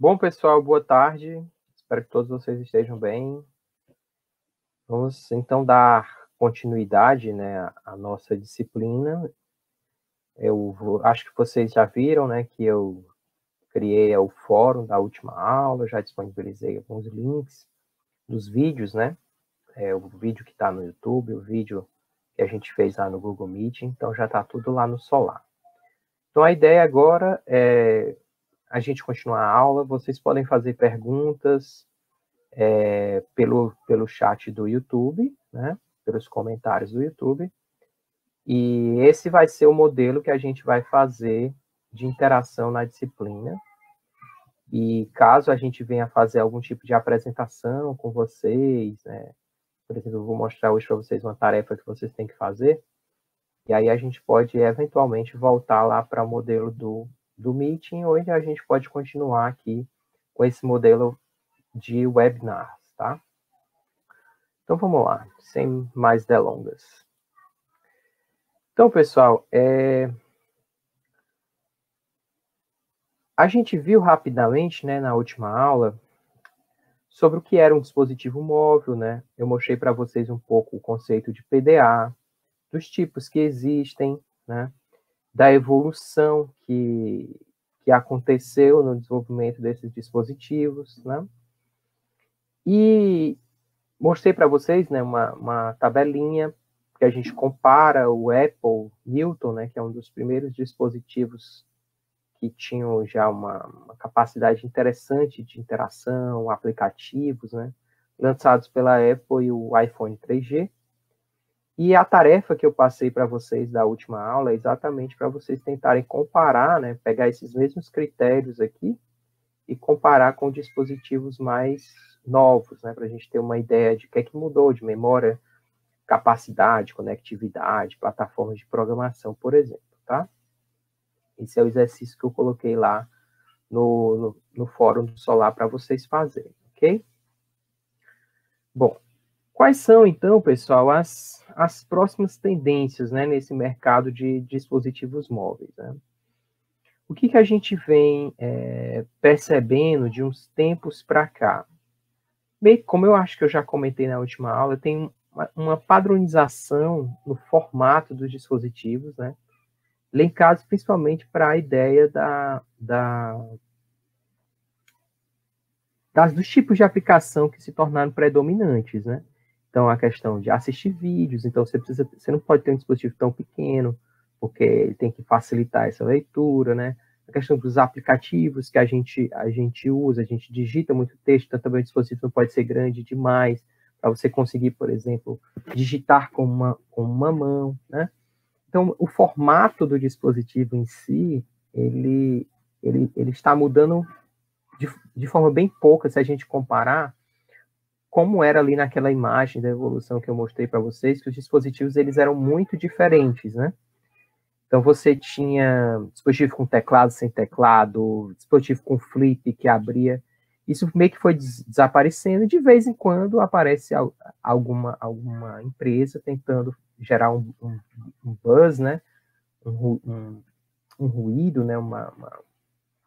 Bom, pessoal, boa tarde. Espero que todos vocês estejam bem. Vamos, então, dar continuidade, né, à nossa disciplina. Acho que vocês já viram, né, que eu criei o fórum da última aula, já disponibilizei alguns links dos vídeos, né? O vídeo que está no YouTube, o vídeo que a gente fez lá no Google Meet, então já está tudo lá no Solar. Então, a ideia agora é a gente continuar a aula. Vocês podem fazer perguntas pelo chat do YouTube, né? Pelos comentários do YouTube. E esse vai ser o modelo que a gente vai fazer de interação na disciplina. E caso a gente venha fazer algum tipo de apresentação com vocês, né? Por exemplo, eu vou mostrar hoje para vocês uma tarefa que vocês têm que fazer, e aí a gente pode, eventualmente, voltar lá para o modelo do Meeting, ou a gente pode continuar aqui com esse modelo de webinars, tá? Então, vamos lá, sem mais delongas. Então, pessoal, a gente viu rapidamente, né, na última aula, sobre o que era um dispositivo móvel, né? Eu mostrei para vocês um pouco o conceito de PDA, dos tipos que existem, né? Da evolução que aconteceu no desenvolvimento desses dispositivos, né? E mostrei para vocês, né, uma tabelinha que a gente compara o Apple Newton, né, que é um dos primeiros dispositivos que tinham já uma capacidade interessante de interação, aplicativos, né, lançados pela Apple, e o iPhone 3G. E a tarefa que eu passei para vocês da última aula é exatamente para vocês tentarem comparar, né, pegar esses mesmos critérios aqui e comparar com dispositivos mais novos, né, para a gente ter uma ideia de o que é que mudou de memória, capacidade, conectividade, plataformas de programação, por exemplo, tá? Esse é o exercício que eu coloquei lá no fórum do Solar para vocês fazerem, ok? Bom, quais são, então, pessoal, as próximas tendências, né, nesse mercado de dispositivos móveis, né? O que a gente vem percebendo de uns tempos para cá? Bem, como eu acho que eu já comentei na última aula, tem uma padronização no formato dos dispositivos, né? Linkados principalmente para a ideia dos tipos de aplicação que se tornaram predominantes, né? Então, a questão de assistir vídeos, então você não pode ter um dispositivo tão pequeno, porque ele tem que facilitar essa leitura, né? A questão dos aplicativos que a gente usa, a gente digita muito texto, então também o dispositivo não pode ser grande demais, para você conseguir, por exemplo, digitar com uma mão, né? Então, o formato do dispositivo em si, ele está mudando de forma bem pouca, se a gente comparar como era ali naquela imagem da evolução que eu mostrei para vocês, que os dispositivos eles eram muito diferentes, né? Então, você tinha dispositivo com teclado, sem teclado, dispositivo com flip que abria. Isso meio que foi desaparecendo, e de vez em quando aparece alguma empresa tentando gerar um buzz, né? Um ruído, né?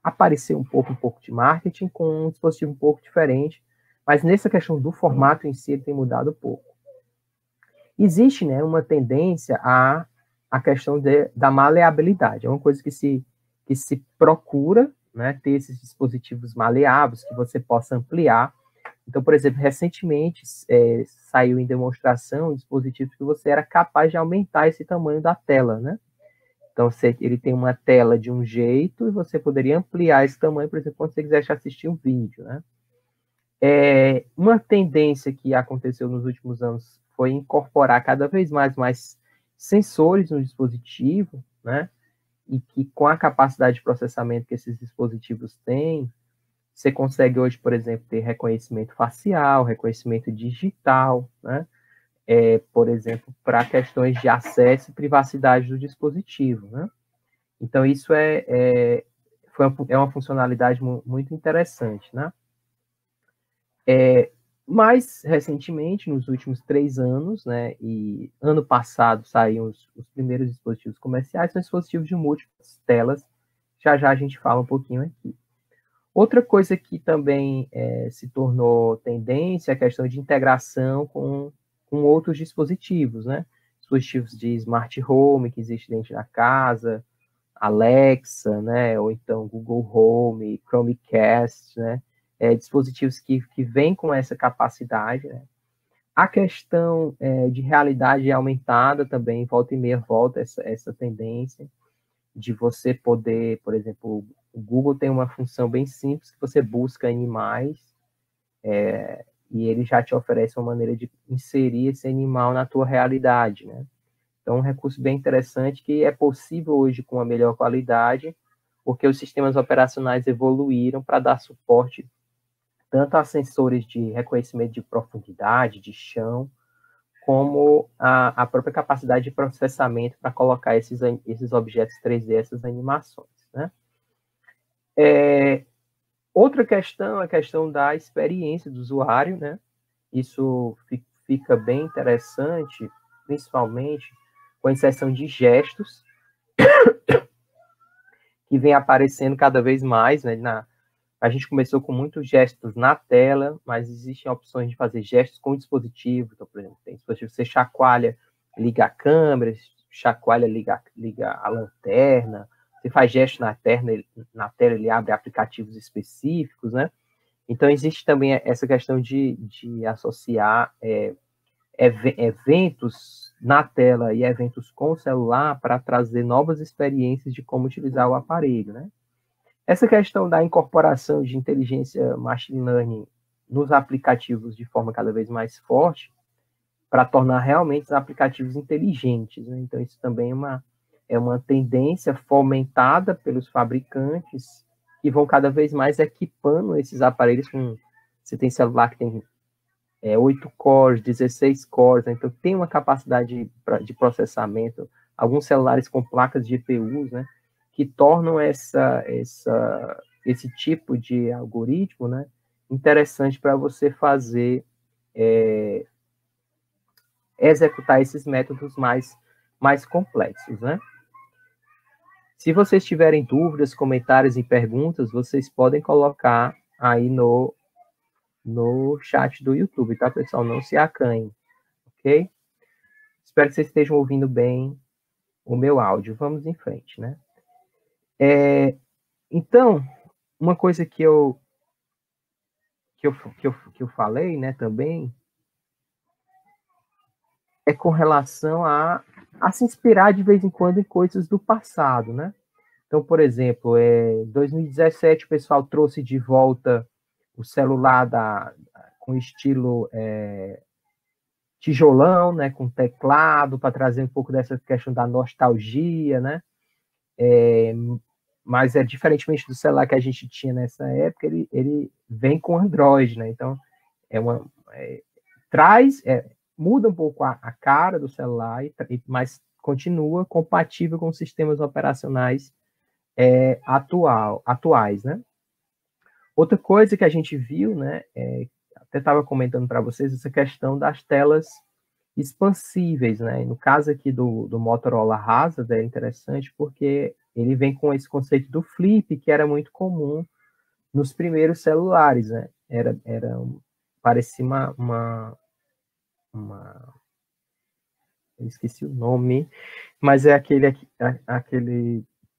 Aparecer um pouco de marketing com um dispositivo um pouco diferente, mas nessa questão do formato em si, ele tem mudado pouco. Existe, né, uma tendência à questão da maleabilidade, é uma coisa que se procura, né, ter esses dispositivos maleáveis que você possa ampliar. Então, por exemplo, recentemente saiu em demonstração um dispositivo que você era capaz de aumentar esse tamanho da tela, né? Então, ele tem uma tela de um jeito e você poderia ampliar esse tamanho, por exemplo, quando você quisesse assistir um vídeo, né? Uma tendência que aconteceu nos últimos anos foi incorporar cada vez mais sensores no dispositivo, né? E que com a capacidade de processamento que esses dispositivos têm, você consegue hoje, por exemplo, ter reconhecimento facial, reconhecimento digital, né? Por exemplo, para questões de acesso e privacidade do dispositivo, né? Então, isso é uma funcionalidade muito interessante, né? Mais recentemente, nos últimos 3 anos, né, e ano passado saíram os primeiros dispositivos comerciais, são dispositivos de múltiplas telas, já a gente fala um pouquinho aqui. Outra coisa que também se tornou tendência é a questão de integração com outros dispositivos, né? Dispositivos de smart home que existem dentro da casa, Alexa, né? Ou então Google Home, Chromecast, né? Dispositivos que vêm com essa capacidade, né? A questão de realidade aumentada também, volta e meia volta essa tendência de você poder, por exemplo, o Google tem uma função bem simples que você busca animais e ele já te oferece uma maneira de inserir esse animal na tua realidade, né? Então, um recurso bem interessante que é possível hoje com uma melhor qualidade, porque os sistemas operacionais evoluíram para dar suporte tanto a sensores de reconhecimento de profundidade, de chão, como a própria capacidade de processamento para colocar esses objetos 3D, essas animações, né? Outra questão é a questão da experiência do usuário, né? Isso fica bem interessante, principalmente com a inserção de gestos, que vem aparecendo cada vez mais, né? A gente começou com muitos gestos na tela, mas existem opções de fazer gestos com o dispositivo. Então, por exemplo, tem dispositivo que você chacoalha, liga a câmera, chacoalha, liga a lanterna, você faz gesto na tela, ele abre aplicativos específicos, né? Então, existe também essa questão de associar eventos na tela e eventos com o celular para trazer novas experiências de como utilizar o aparelho, né? Essa questão da incorporação de inteligência machine learning nos aplicativos de forma cada vez mais forte, para tornar realmente os aplicativos inteligentes, né? Então, isso também é uma tendência fomentada pelos fabricantes que vão cada vez mais equipando esses aparelhos com... Você tem celular que tem 8 cores, 16 cores, né? Então tem uma capacidade de processamento, alguns celulares com placas de GPUs, né? Que tornam esse tipo de algoritmo, né? Interessante para você fazer, executar esses métodos mais complexos, né? Se vocês tiverem dúvidas, comentários e perguntas, vocês podem colocar aí no chat do YouTube, tá, pessoal? Não se acanhem, ok? Espero que vocês estejam ouvindo bem o meu áudio. Vamos em frente, né? Então, uma coisa que eu falei, né, também, é com relação a se inspirar de vez em quando em coisas do passado, né? Então, por exemplo, em 2017 o pessoal trouxe de volta o celular com estilo tijolão, né, com teclado, para trazer um pouco dessa questão da nostalgia, né? Mas diferentemente do celular que a gente tinha nessa época, ele vem com Android, né? Então, muda um pouco a cara do celular, mas continua compatível com os sistemas operacionais atuais, né? Outra coisa que a gente viu, né, até estava comentando para vocês, essa questão das telas expansíveis, né? No caso aqui do Motorola Razr, é interessante porque ele vem com esse conceito do flip, que era muito comum nos primeiros celulares, né? Parecia eu esqueci o nome, mas é aquele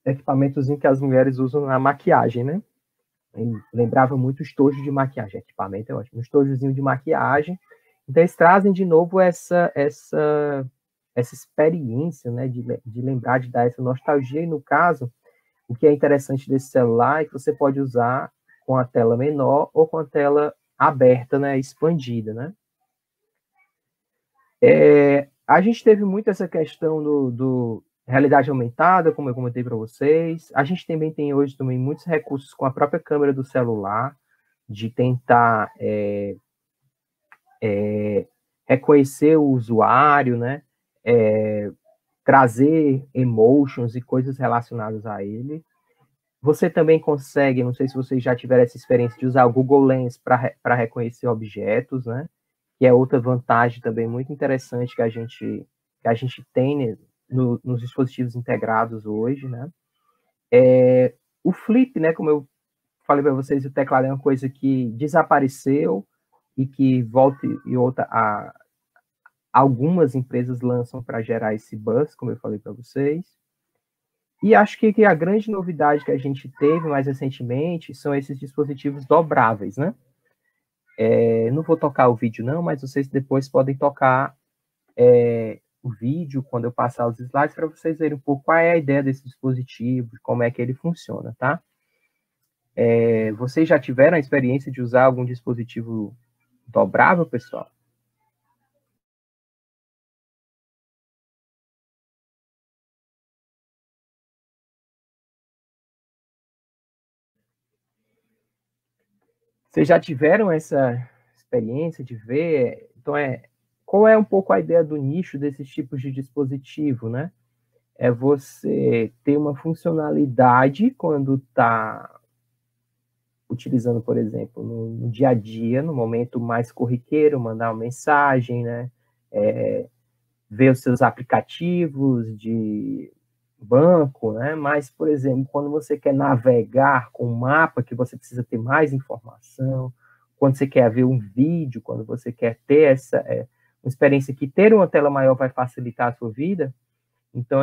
equipamentozinho que as mulheres usam na maquiagem, né? Lembrava muito estojo de maquiagem. Equipamento é ótimo. Um estojozinho de maquiagem. Então, eles trazem de novo essa experiência, né, de lembrar, de dar essa nostalgia. E, no caso, o que é interessante desse celular é que você pode usar com a tela menor ou com a tela aberta, né, expandida, né? A gente teve muito essa questão do realidade aumentada, como eu comentei para vocês. A gente também tem hoje também muitos recursos com a própria câmera do celular, de tentar reconhecer o usuário, né? Trazer emotions e coisas relacionadas a ele. Você também consegue, não sei se vocês já tiveram essa experiência de usar o Google Lens para reconhecer objetos, né? Que é outra vantagem também muito interessante que a gente tem, né, nos dispositivos integrados hoje, né? O Flip, né, como eu falei para vocês, o teclado é uma coisa que desapareceu e que volta e outra algumas empresas lançam para gerar esse buzz, como eu falei para vocês. E acho que a grande novidade que a gente teve mais recentemente são esses dispositivos dobráveis, né? Não vou tocar o vídeo não, mas vocês depois podem tocar o vídeo quando eu passar os slides para vocês verem um pouco qual é a ideia desse dispositivo, como é que ele funciona, tá? Vocês já tiveram a experiência de usar algum dispositivo dobrável, pessoal? Vocês já tiveram essa experiência de ver? Então, qual é um pouco a ideia do nicho desses tipos de dispositivo, né? É você ter uma funcionalidade quando está utilizando, por exemplo, no dia a dia, no momento mais corriqueiro, mandar uma mensagem, né? Ver os seus aplicativos de banco, né? Mas, por exemplo, quando você quer navegar com um mapa, que você precisa ter mais informação, quando você quer ver um vídeo, quando você quer ter essa uma experiência que ter uma tela maior vai facilitar a sua vida, então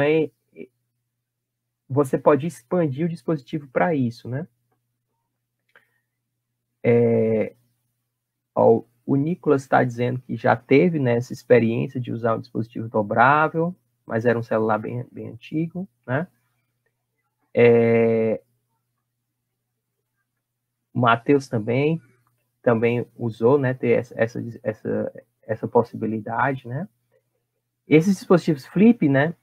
você pode expandir o dispositivo para isso, né? O Nicolas está dizendo que já teve nessa experiência de usar um dispositivo dobrável, mas era um celular bem antigo, né? O Matheus também usou, né, ter essa possibilidade, né? Esses dispositivos flip, né,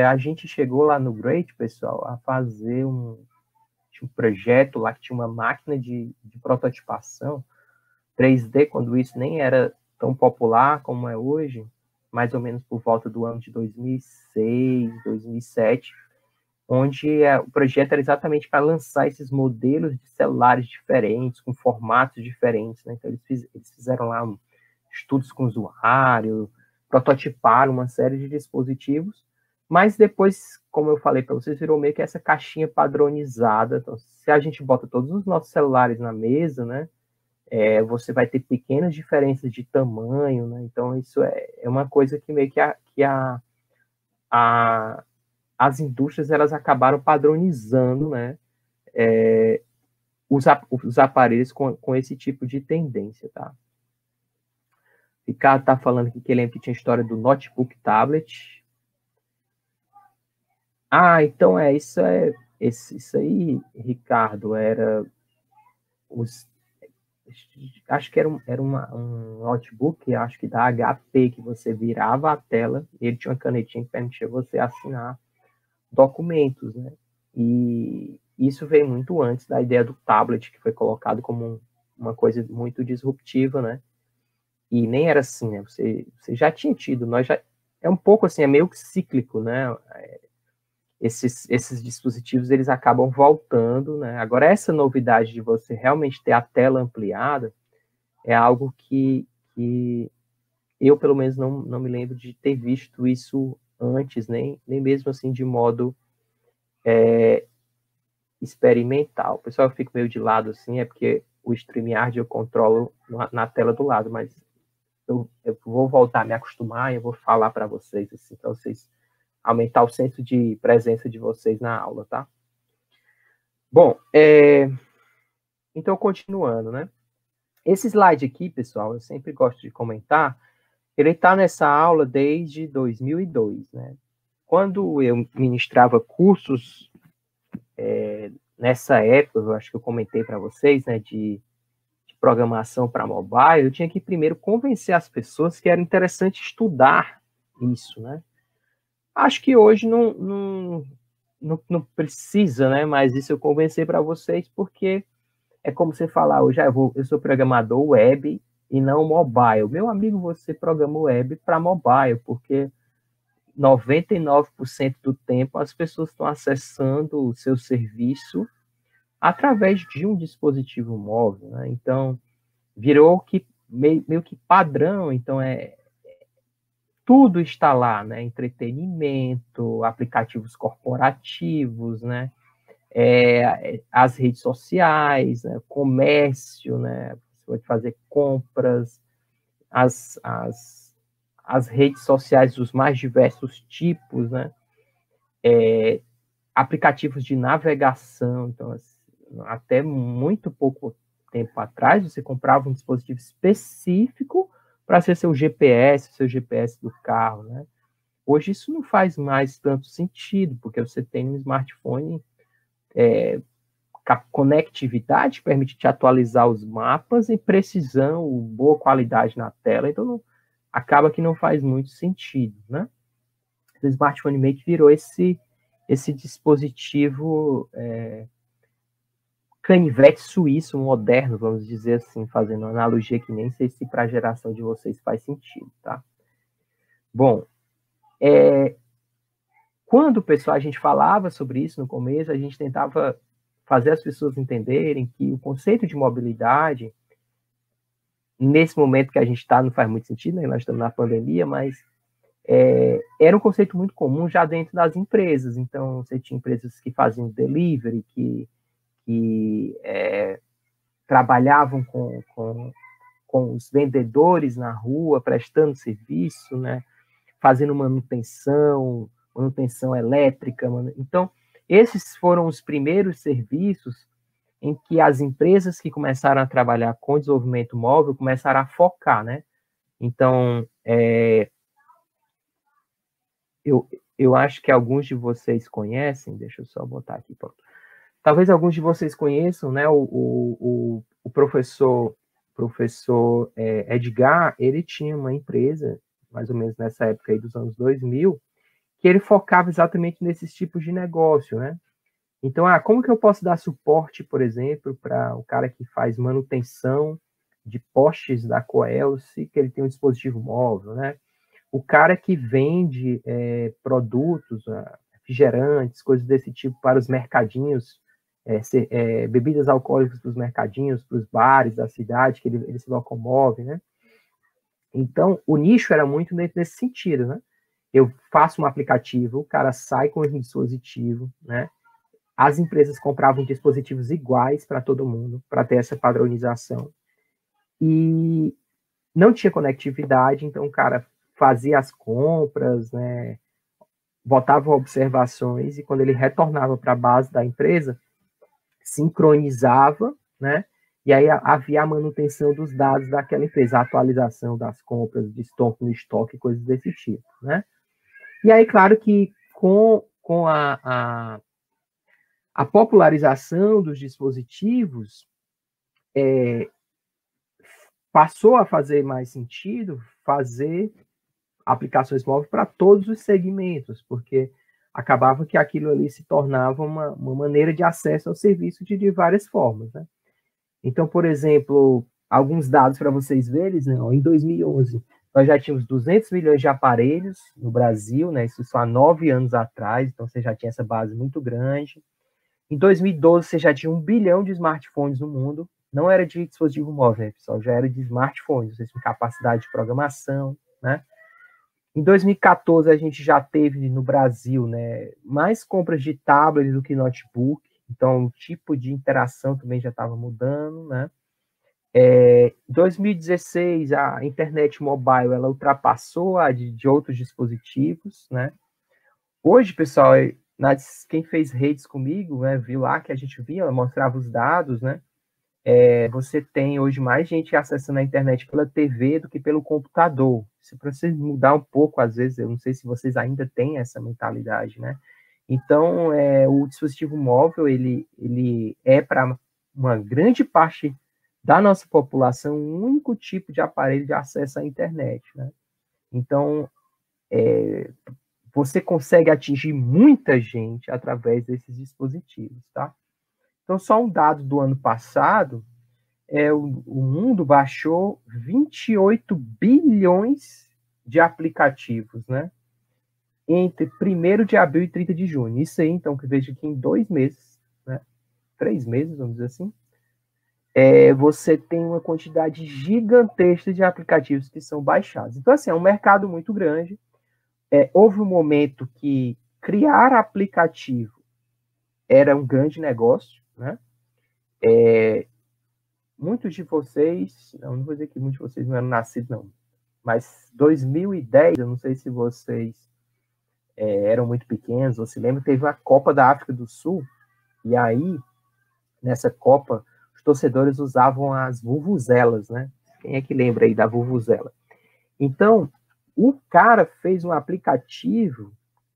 a gente chegou lá no Great, pessoal, a fazer um projeto lá que tinha uma máquina de prototipação 3D, quando isso nem era tão popular como é hoje, mais ou menos por volta do ano de 2006, 2007, onde o projeto era exatamente para lançar esses modelos de celulares diferentes, com formatos diferentes, né? Então, eles fizeram lá estudos com o usuário, prototiparam uma série de dispositivos, mas depois, como eu falei para vocês, virou meio que essa caixinha padronizada. Então, se a gente bota todos os nossos celulares na mesa, né, você vai ter pequenas diferenças de tamanho, né? Então, isso é uma coisa que meio que as indústrias elas acabaram padronizando, né, os aparelhos com esse tipo de tendência, tá? Ricardo está falando aqui que ele lembra que tinha a história do notebook tablet. Então isso aí, Ricardo, era acho que era um notebook, acho que da HP, que você virava a tela, e ele tinha uma canetinha que permitia você assinar documentos, né? E isso veio muito antes da ideia do tablet, que foi colocado como uma coisa muito disruptiva, né? E nem era assim, né? Você já tinha tido, é um pouco assim, é meio que cíclico, né? Esses dispositivos, eles acabam voltando, né? Agora, essa novidade de você realmente ter a tela ampliada é algo que eu, pelo menos, não me lembro de ter visto isso antes, nem mesmo assim de modo experimental. O pessoal fica meio de lado assim, é porque o StreamYard eu controlo na tela do lado, mas eu vou voltar a me acostumar e eu vou falar para vocês, assim, para vocês aumentar o senso de presença de vocês na aula, tá? Bom, então, continuando, né? Esse slide aqui, pessoal, eu sempre gosto de comentar, ele está nessa aula desde 2002, né? Quando eu ministrava cursos nessa época, eu acho que eu comentei para vocês, né, de programação para mobile, eu tinha que primeiro convencer as pessoas que era interessante estudar isso, né? Acho que hoje não precisa, né? Mas isso eu convenci para vocês, porque é como você falar, eu sou programador web e não mobile. Meu amigo, você programa web para mobile, porque 99% do tempo as pessoas estão acessando o seu serviço através de um dispositivo móvel, né? Então, virou que meio que padrão, então tudo está lá, né? Entretenimento, aplicativos corporativos, né? as redes sociais, né, comércio, né, você pode fazer compras, as redes sociais dos mais diversos tipos, né, aplicativos de navegação. Então, assim, até muito pouco tempo atrás, você comprava um dispositivo específico para ser seu GPS do carro, né? Hoje isso não faz mais tanto sentido, porque você tem um smartphone, conectividade permite te atualizar os mapas em precisão, boa qualidade na tela, então acaba que não faz muito sentido, né? O smartphone meio que virou esse dispositivo canivete suíço moderno, vamos dizer assim, fazendo uma analogia que nem sei se para a geração de vocês faz sentido, tá? Bom, quando, pessoal, a gente falava sobre isso no começo, a gente tentava fazer as pessoas entenderem que o conceito de mobilidade, nesse momento que a gente está, não faz muito sentido, né? Nós estamos na pandemia, mas era um conceito muito comum já dentro das empresas. Então, você tinha empresas que faziam delivery, que trabalhavam com os vendedores na rua, prestando serviço, né? Fazendo manutenção elétrica. Então, esses foram os primeiros serviços em que as empresas que começaram a trabalhar com desenvolvimento móvel começaram a focar, né? Então, eu acho que alguns de vocês conhecem, deixa eu só botar aqui, pronto. Talvez alguns de vocês conheçam, né, o professor Edgar, ele tinha uma empresa, mais ou menos nessa época aí dos anos 2000, que ele focava exatamente nesses tipos de negócio, né? Então, como que eu posso dar suporte, por exemplo, para o cara que faz manutenção de postes da Coelce, que ele tem um dispositivo móvel, né? O cara que vende produtos, refrigerantes, coisas desse tipo para os mercadinhos, bebidas alcoólicas para os mercadinhos, para os bares da cidade, que ele se locomove, né? Então, o nicho era muito nesse sentido, né? Eu faço um aplicativo, o cara sai com um dispositivo, né? As empresas compravam dispositivos iguais para todo mundo, para ter essa padronização. E não tinha conectividade, então o cara fazia as compras, né? Botava observações, e quando ele retornava para a base da empresa, sincronizava, né? E aí havia a manutenção dos dados daquela empresa, a atualização das compras, de estoque no estoque, coisas desse tipo, né? E aí, claro que com a popularização dos dispositivos, passou a fazer mais sentido fazer aplicações móveis para todos os segmentos, porque acabava que aquilo ali se tornava uma maneira de acesso ao serviço de várias formas, né? Então, por exemplo, alguns dados para vocês verem, né? Em 2011, nós já tínhamos 200 milhões de aparelhos no Brasil, né? Isso só há 9 anos atrás, então você já tinha essa base muito grande. Em 2012, você já tinha 1 bilhão de smartphones no mundo, não era de dispositivo móvel, né, pessoal? Já era de smartphones, vocês têm capacidade de programação, né? Em 2014, a gente já teve no Brasil, né, mais compras de tablet do que notebook, então o tipo de interação também já estava mudando, né? Em 2016, a internet mobile ela ultrapassou a de outros dispositivos, né? Hoje, pessoal, quem fez redes comigo, né, viu lá que a gente via, ela mostrava os dados, né? Você tem hoje mais gente acessando a internet pela TV do que pelo computador. Isso para você mudar um pouco, às vezes, eu não sei se vocês ainda têm essa mentalidade, né? Então, o dispositivo móvel, ele é para uma grande parte da nossa população o único tipo de aparelho de acesso à internet, né? Então, você consegue atingir muita gente através desses dispositivos, tá? Então, só um dado do ano passado, o mundo baixou 28 bilhões de aplicativos, né? Entre 1º de abril e 30 de junho. Isso aí, então, que vejo que em 2 meses, né? 3 meses, vamos dizer assim, você tem uma quantidade gigantesca de aplicativos que são baixados. Então, assim, é um mercado muito grande. Houve um momento que criar aplicativo era um grande negócio, né? Muitos de vocês, não vou dizer que muitos de vocês não eram nascidos, não, mas 2010, eu não sei se vocês eram muito pequenos, ou se lembram, teve a Copa da África do Sul, e aí, nessa Copa, os torcedores usavam as vuvuzelas, né? Quem é que lembra aí da vuvuzela? Então, o cara fez um aplicativo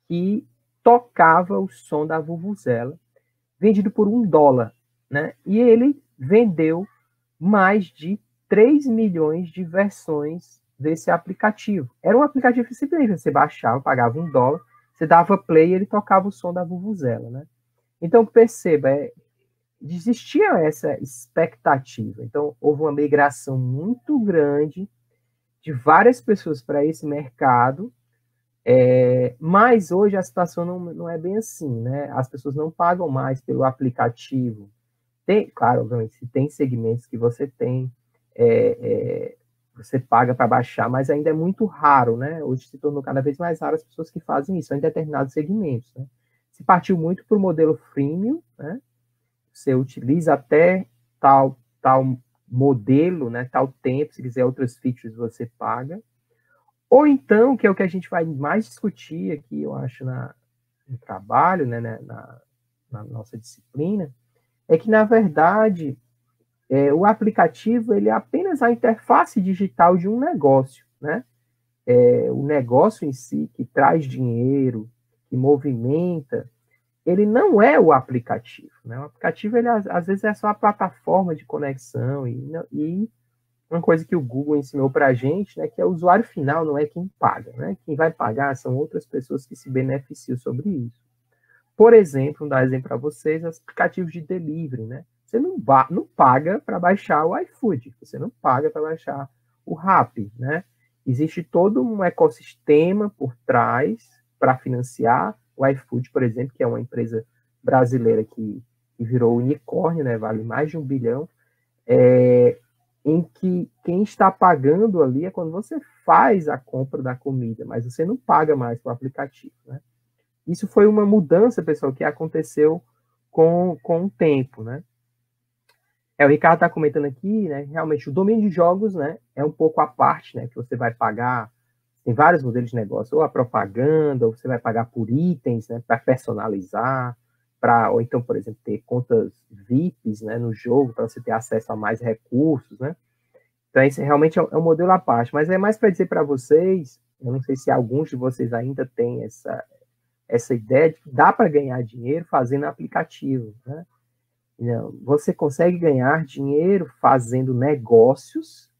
que tocava o som da vuvuzela, vendido por $1, né? E ele vendeu mais de 3 milhões de versões desse aplicativo. Era um aplicativo que simplesmente você baixava, pagava $1, você dava play e ele tocava o som da vuvuzela, né? Então, perceba, existia essa expectativa. Então, houve uma migração muito grande de várias pessoas para esse mercado, mas hoje a situação não é bem assim, né? As pessoas não pagam mais pelo aplicativo. Claro, obviamente, se tem segmentos que você tem, você paga para baixar, mas ainda é muito raro, né? Hoje se tornou cada vez mais raro as pessoas que fazem isso, em determinados segmentos, né? Se partiu muito para o modelo freemium, né? Você utiliza até tal modelo, né? Tal tempo, se quiser outras features você paga. Ou então, que é o que a gente vai mais discutir aqui, eu acho, no trabalho, né? Na nossa disciplina, é que, na verdade, o aplicativo ele é apenas a interface digital de um negócio, né? O negócio em si, que traz dinheiro, que movimenta, ele não é o aplicativo, né? O aplicativo, ele, às vezes, é só a plataforma de conexão e uma coisa que o Google ensinou para a gente, né, que é o usuário final, não é quem paga, né? Quem vai pagar são outras pessoas que se beneficiam sobre isso. Por exemplo, vou dar um exemplo para vocês, aplicativos de delivery, né? Você não paga para baixar o iFood, você não paga para baixar o Rappi, né? Existe todo um ecossistema por trás para financiar o iFood, por exemplo, que é uma empresa brasileira que virou unicórnio, né? Vale mais de $1 bilhão, em que quem está pagando ali é quando você faz a compra da comida, mas você não paga mais para o aplicativo, né? Isso foi uma mudança, pessoal, que aconteceu com o tempo, né? O Ricardo está comentando aqui, né? Realmente, o domínio de jogos, né? É um pouco a parte, né? Que você vai pagar. Tem vários modelos de negócio, ou a propaganda, ou você vai pagar por itens, né? Para personalizar, ou então, por exemplo, ter contas VIPs, né? No jogo, para você ter acesso a mais recursos, né? Então, esse realmente é um modelo à parte. Mas é mais para dizer para vocês, eu não sei se alguns de vocês ainda têm essa ideia de que dá para ganhar dinheiro fazendo aplicativo, né? Não, você consegue ganhar dinheiro fazendo negócios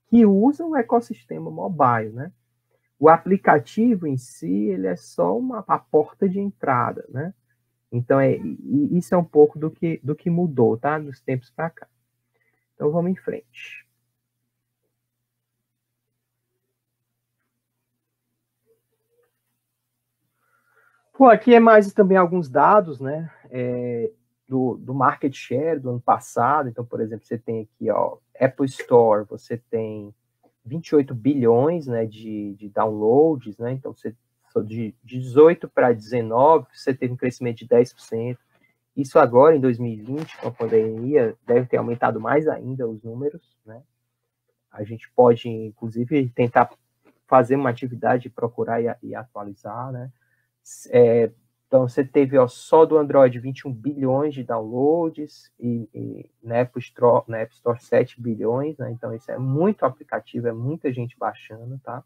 que usam o ecossistema mobile, né? O aplicativo em si, ele é só a porta de entrada, né? Então, isso é um pouco do que mudou, tá? Dos tempos para cá. Então, vamos em frente. Pô, aqui é mais também alguns dados, né? Do market share do ano passado. Então, por exemplo, você tem aqui, ó, Apple Store, você tem 28 bilhões, né, de downloads, né? Então, de 18 para 19, você teve um crescimento de 10%. Isso agora, em 2020, com a pandemia, deve ter aumentado mais ainda os números, né? A gente pode, inclusive, tentar fazer uma atividade, procurar e atualizar, né? Então, você teve só do Android 21 bilhões de downloads e na App Store 7 bilhões, né? Então, isso é muito aplicativo, é muita gente baixando, tá?